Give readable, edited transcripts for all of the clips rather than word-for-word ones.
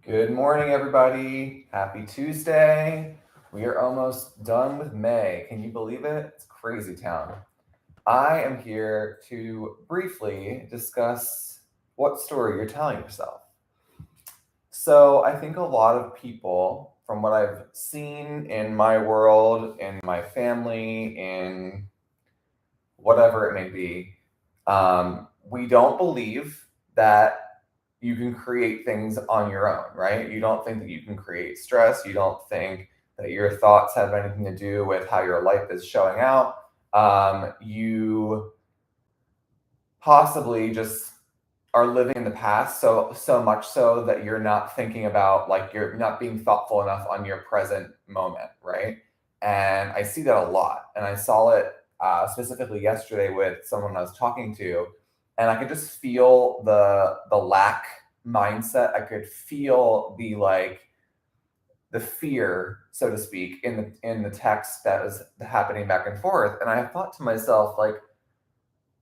Good morning, everybody. Happy Tuesday. We are almost done with May. Can you believe it? It's crazy town. I am here to briefly discuss what story you're telling yourself. So, I think a lot of people, from what I've seen in my world, in my family, in whatever it may be, we don't believe that you can create things on your own, right? You don't think that you can create stress. You don't think that your thoughts have anything to do with how your life is showing out. You possibly just are living in the past so much so that you're not thinking about, like, you're not being thoughtful enough on your present moment, right? And I see that a lot, and I saw it specifically yesterday with someone I was talking to, and I could just feel the lack mindset. I could feel the fear, so to speak, in the text that was happening back and forth. And I thought to myself, like,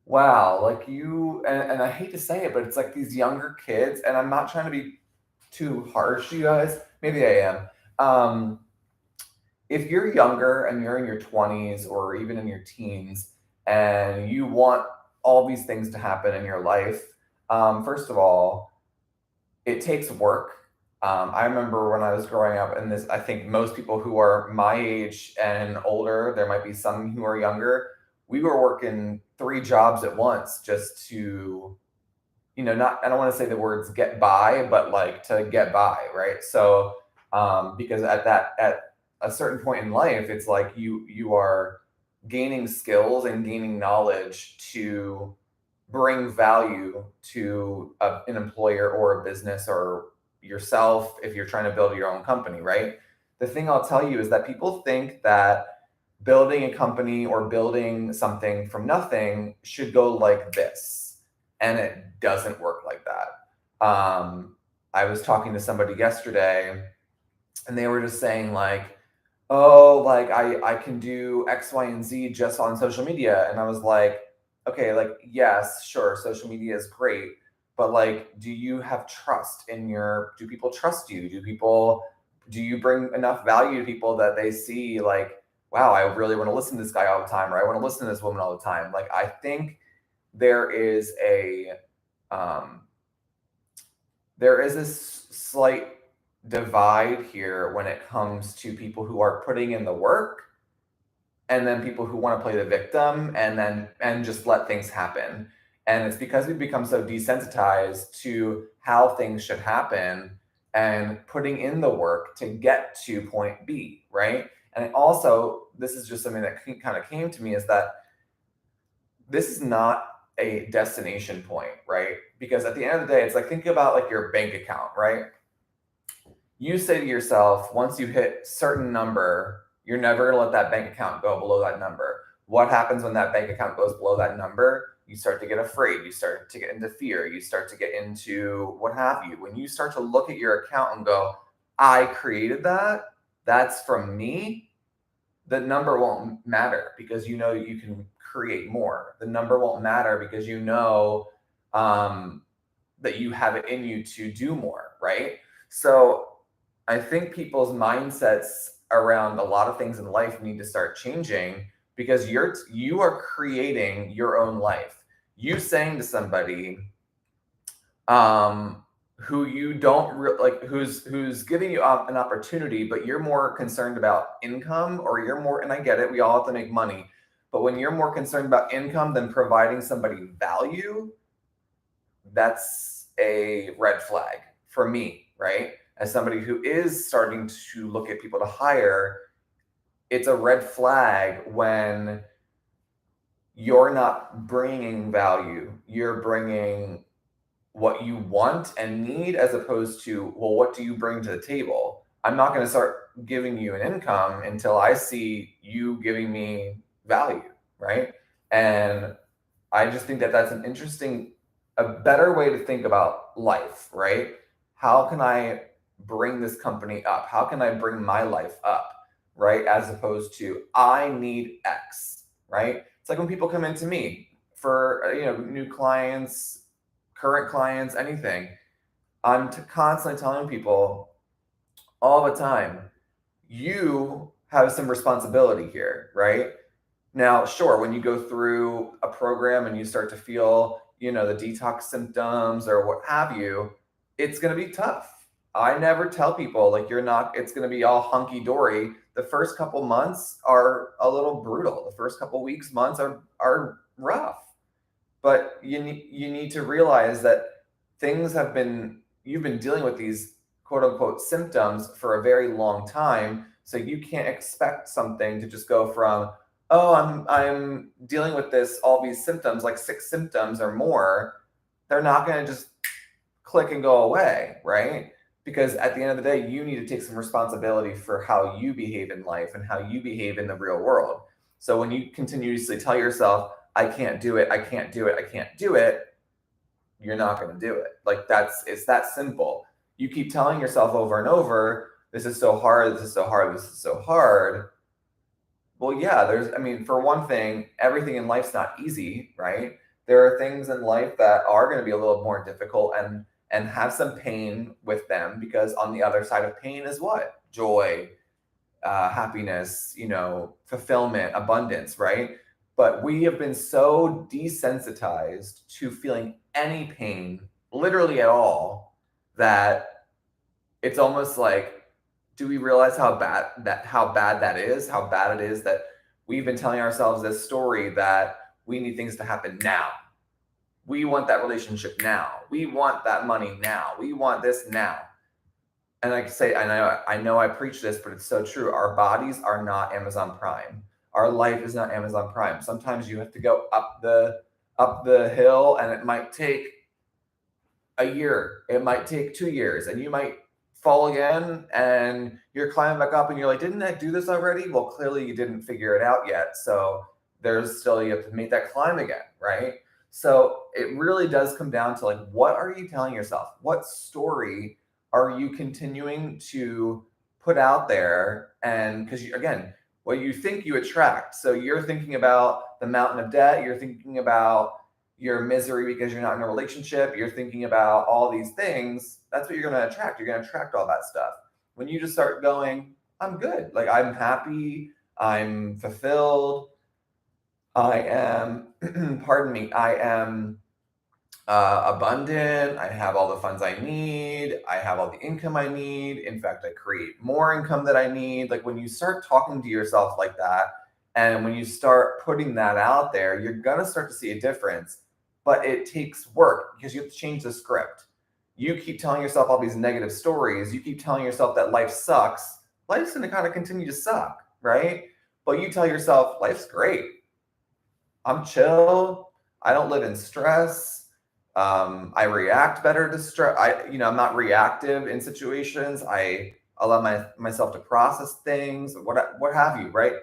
wow, like and I hate to say it, but it's like these younger kids, and I'm not trying to be too harsh to you guys. Maybe I am. If you're younger and you're in your 20s or even in your teens and you want all these things to happen in your life, first of all, it takes work. I remember when I was growing up, and this, I think most people who are my age and older, there might be some who are younger, we were working three jobs at once just to, not, I don't want to say the words get by, but like to get by, right? So, because at a certain point in life, it's like you are gaining skills and gaining knowledge to bring value to an employer or a business or yourself if you're trying to build your own company, right? The thing I'll tell you is that people think that building a company or building something from nothing should go like this. And it doesn't work like that. I was talking to somebody yesterday and they were just saying, like, oh, like I can do X, Y, and Z just on social media. And I was like, okay, like, yes, sure, social media is great, but like, do you have trust do people trust you? Do you bring enough value to people that they see, like, wow, I really want to listen to this guy all the time, or I want to listen to this woman all the time? Like, I think there is um, a slight divide here when it comes to people who are putting in the work and then people who want to play the victim and just let things happen. And it's because we've become so desensitized to how things should happen and putting in the work to get to point B, right? And also, this is just something that kind of came to me, is that this is not a destination point, right? Because at the end of the day, it's like, think about like your bank account, right? You say to yourself, once you hit certain number, you're never going to let that bank account go below that number. What happens when that bank account goes below that number? You start to get afraid. You start to get into fear. You start to get into what have you. When you start to look at your account and go, I created that, that's from me, the number won't matter because you know you can create more. The number won't matter because you know that you have it in you to do more, right? So I think people's mindsets around a lot of things in life need to start changing because you are creating your own life. You saying to somebody who you don't like, who's giving you an opportunity, but you're more concerned about income, or you're more, and I get it, we all have to make money, but when you're more concerned about income than providing somebody value, that's a red flag for me, right? As somebody who is starting to look at people to hire, it's a red flag when you're not bringing value. You're bringing what you want and need, as opposed to, well, what do you bring to the table? I'm not going to start giving you an income until I see you giving me value, right? And I just think that that's a better way to think about life, right? How can I bring this company up? How can I bring my life up, right? As opposed to, I need X, right? It's like when people come into me for new clients, current clients, anything. I'm constantly telling people all the time, you have some responsibility here, right? Now, sure, when you go through a program and you start to feel, the detox symptoms or what have you, it's going to be tough. I never tell people like it's going to be all hunky dory. The first couple months are a little brutal. The first couple weeks, months are rough. But you need to realize that you've been dealing with these quote unquote symptoms for a very long time. So you can't expect something to just go from, oh, I'm dealing with all these symptoms, like 6 symptoms or more. They're not going to just click and go away, right? Because at the end of the day, you need to take some responsibility for how you behave in life and how you behave in the real world. So when you continuously tell yourself, I can't do it, I can't do it, I can't do it, you're not going to do it. Like it's that simple. You keep telling yourself over and over, this is so hard, this is so hard, this is so hard. Well, yeah, for one thing, everything in life's not easy, right? There are things in life that are going to be a little more difficult and have some pain with them, because on the other side of pain is what? Joy, happiness, fulfillment, abundance, right? But we have been so desensitized to feeling any pain, literally at all, that it's almost like, do we realize how bad that is? How bad it is that we've been telling ourselves this story that we need things to happen now. We want that relationship now. We want that money now. We want this now. And like I say, I know I preach this, but it's so true. Our bodies are not Amazon Prime. Our life is not Amazon Prime. Sometimes you have to go up the hill, and it might take a year. It might take 2 years, and you might fall again, and you're climbing back up, and you're like, didn't I do this already? Well, clearly you didn't figure it out yet. So you have to make that climb again, right? So it really does come down to like, what are you telling yourself? What story are you continuing to put out there? And because again, what you think you attract. So you're thinking about the mountain of debt, you're thinking about your misery because you're not in a relationship, you're thinking about all these things. That's what you're going to attract. You're going to attract all that stuff. When you just start going, I'm good, like I'm happy, I'm fulfilled, I am pardon me, I am abundant, I have all the funds I need, I have all the income I need. In fact, I create more income that I need. Like when you start talking to yourself like that, and when you start putting that out there, you're going to start to see a difference. But it takes work, because you have to change the script. You keep telling yourself all these negative stories. You keep telling yourself that life sucks. Life's going to kind of continue to suck, right? But you tell yourself, life's great. I'm chill. I don't live in stress. I react better to stress. I'm not reactive in situations. I allow myself to process things, what have you, right?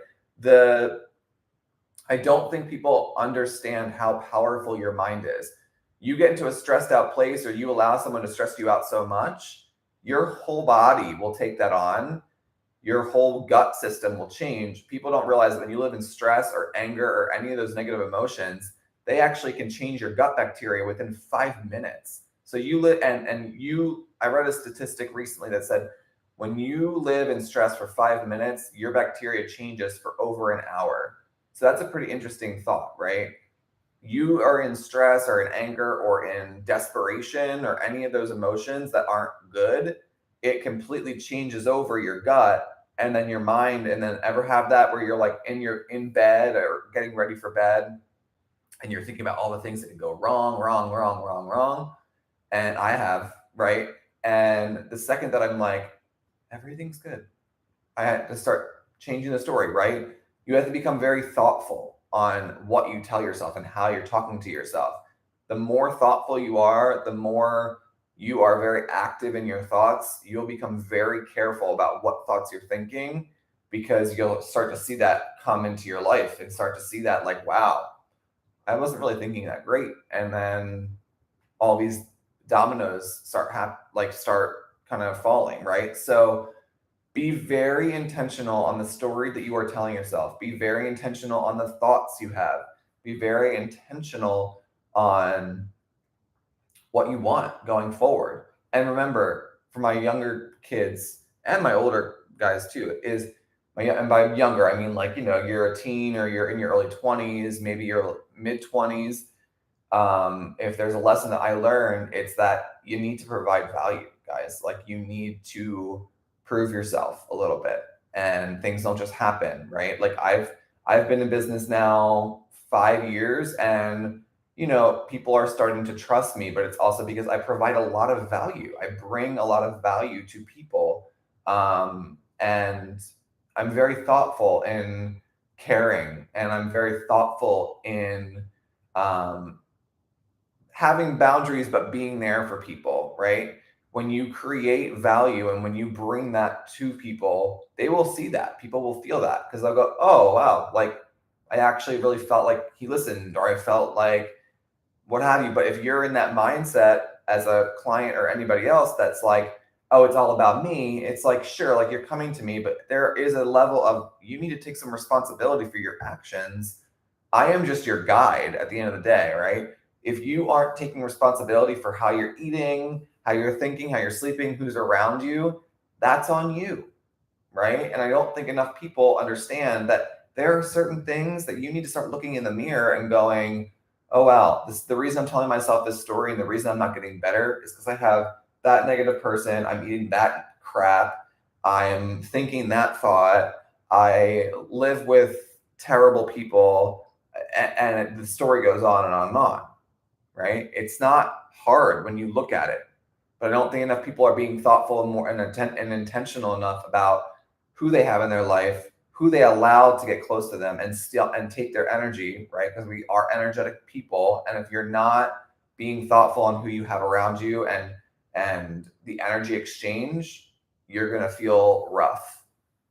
I don't think people understand how powerful your mind is. You get into a stressed out place, or you allow someone to stress you out so much, your whole body will take that on. Your whole gut system will change. People don't realize that when you live in stress or anger or any of those negative emotions, they actually can change your gut bacteria within 5 minutes. So I read a statistic recently that said, when you live in stress for 5 minutes, your bacteria changes for over an hour. So that's a pretty interesting thought, right? You are in stress or in anger or in desperation or any of those emotions that aren't good, it completely changes over your gut and then your mind. And then ever have that where you're like in bed or getting ready for bed, and you're thinking about all the things that can go wrong. And I have, right? And the second that I'm like, everything's good, I had to start changing the story, right? You have to become very thoughtful on what you tell yourself and how you're talking to yourself. The more thoughtful you are, the more you are very active in your thoughts, you'll become very careful about what thoughts you're thinking, because you'll start to see that come into your life and start to see that like, wow, I wasn't really thinking that great. And then all these dominoes start kind of falling, right? So be very intentional on the story that you are telling yourself. Be very intentional on the thoughts you have. Be very intentional on what you want going forward. And remember, for my younger kids and my older guys too, is and by younger, I mean like, you're a teen or you're in your early 20s, maybe your mid 20s. If there's a lesson that I learned, it's that you need to provide value, guys. Like you need to prove yourself a little bit, and things don't just happen, right? Like I've been in business now 5 years, and people are starting to trust me, but it's also because I provide a lot of value. I bring a lot of value to people, and I'm very thoughtful in caring, and I'm very thoughtful in um, having boundaries, but being there for people, right? When you create value and when you bring that to people, they will see that. People will feel that because they'll go, oh, wow, like I actually really felt like he listened, or I felt like what have you. But if you're in that mindset as a client or anybody else that's like, oh, it's all about me, it's like, sure, like you're coming to me, but there is a level of you need to take some responsibility for your actions. I am just your guide at the end of the day, right? If you aren't taking responsibility for how you're eating, how you're thinking, how you're sleeping, who's around you, that's on you, right? And I don't think enough people understand that there are certain things that you need to start looking in the mirror and going, oh wow, the reason I'm telling myself this story and the reason I'm not getting better is because I have that negative person, I'm eating that crap, I'm thinking that thought, I live with terrible people, and the story goes on and on and on, right? It's not hard when you look at it, but I don't think enough people are being thoughtful and more and intentional enough about who they have in their life, who they allow to get close to them, and still and take their energy, right? Because we are energetic people, and if you're not being thoughtful on who you have around you and the energy exchange, you're gonna feel rough,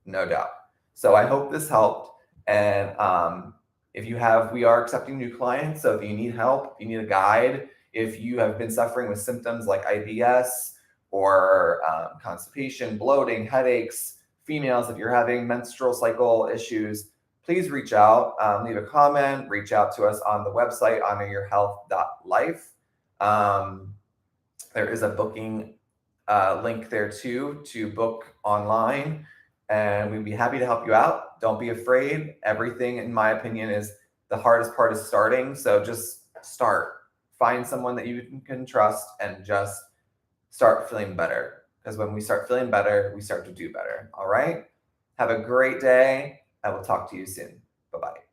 no doubt. So I hope this helped. And if you have, we are accepting new clients. So if you need help, if you need a guide, if you have been suffering with symptoms like IBS or constipation, bloating, headaches, females, if you're having menstrual cycle issues, please reach out, leave a comment, reach out to us on the website, honoryourhealth.life. There is a booking link there too to book online, and we'd be happy to help you out. Don't be afraid. Everything, in my opinion, is the hardest part is starting. So just start. Find someone that you can trust and just start feeling better. Because when we start feeling better, we start to do better. All right. Have a great day. I will talk to you soon. Bye bye.